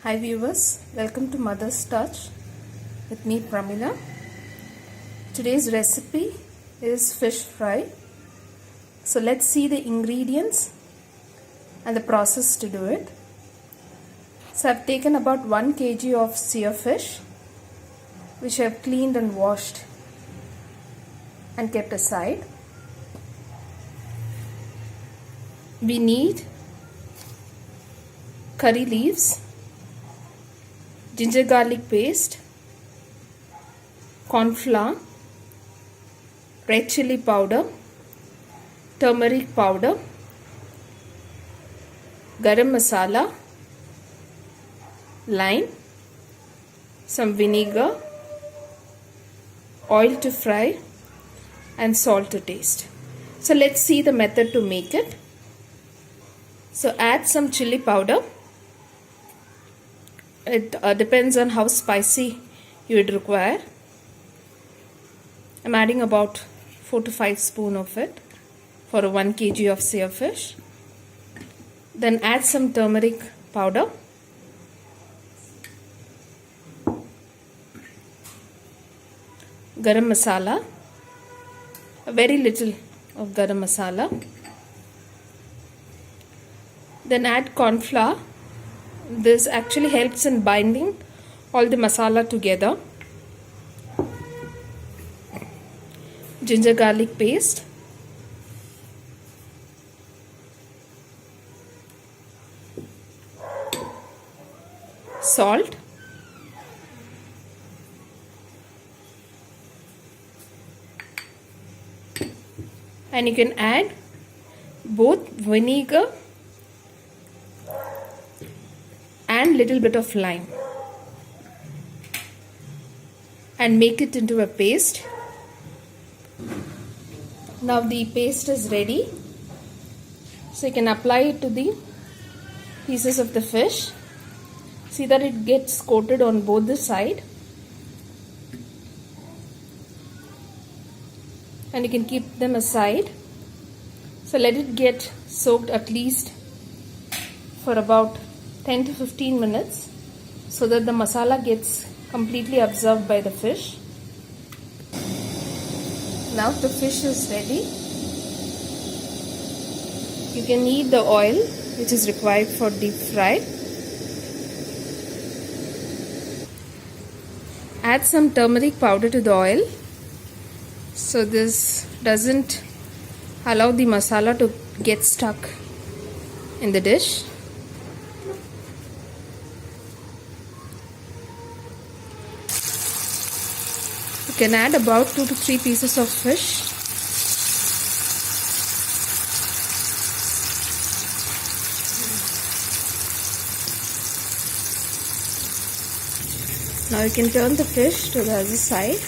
Hi viewers, welcome to Mother's Touch with me Pramila. Today's recipe is fish fry. So let's see the ingredients and the process to do it. So I've taken about 1 kg of sear fish which I have cleaned and washed and kept aside. We need curry leaves, ginger garlic paste, corn flour, red chili powder, turmeric powder, garam masala, lime, some vinegar, oil to fry and salt to taste. So let's see the method to make it. So add some chili powder. It depends on how spicy you would require. I'm adding about 4 to 5 spoons of it for a 1 kg of sear fish. Then add some turmeric powder, garam masala, a very little of garam masala. Then add corn flour. This actually helps in binding all the masala together. Ginger garlic paste, salt, and you can add both vinegar and little bit of lime and make it into a paste. Now the paste is ready, so you can apply it to the pieces of the fish. See that it gets coated on both the side, and you can keep them aside. So let it get soaked at least for about 10 to 15 minutes so that the masala gets completely absorbed by the fish. Now the fish is ready. You can need the oil which is required for deep fry. Add some turmeric powder to the oil so this doesn't allow the masala to get stuck in the dish. You can add about 2 to 3 pieces of fish. Now you can turn the fish to the other side.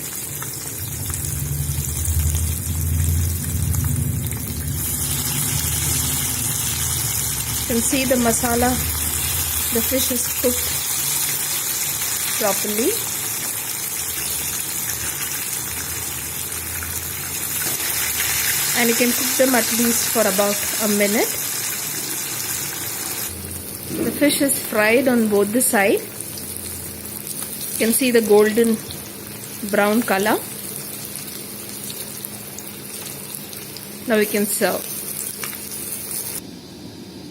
You can see the masala, the fish is cooked properly. And you can cook them at least for about a minute. The fish is fried on both the sides. You can see the golden brown color. Now we can serve.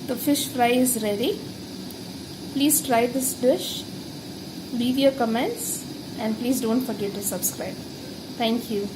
The fish fry is ready. Please try this dish. Leave your comments and please don't forget to subscribe. Thank you.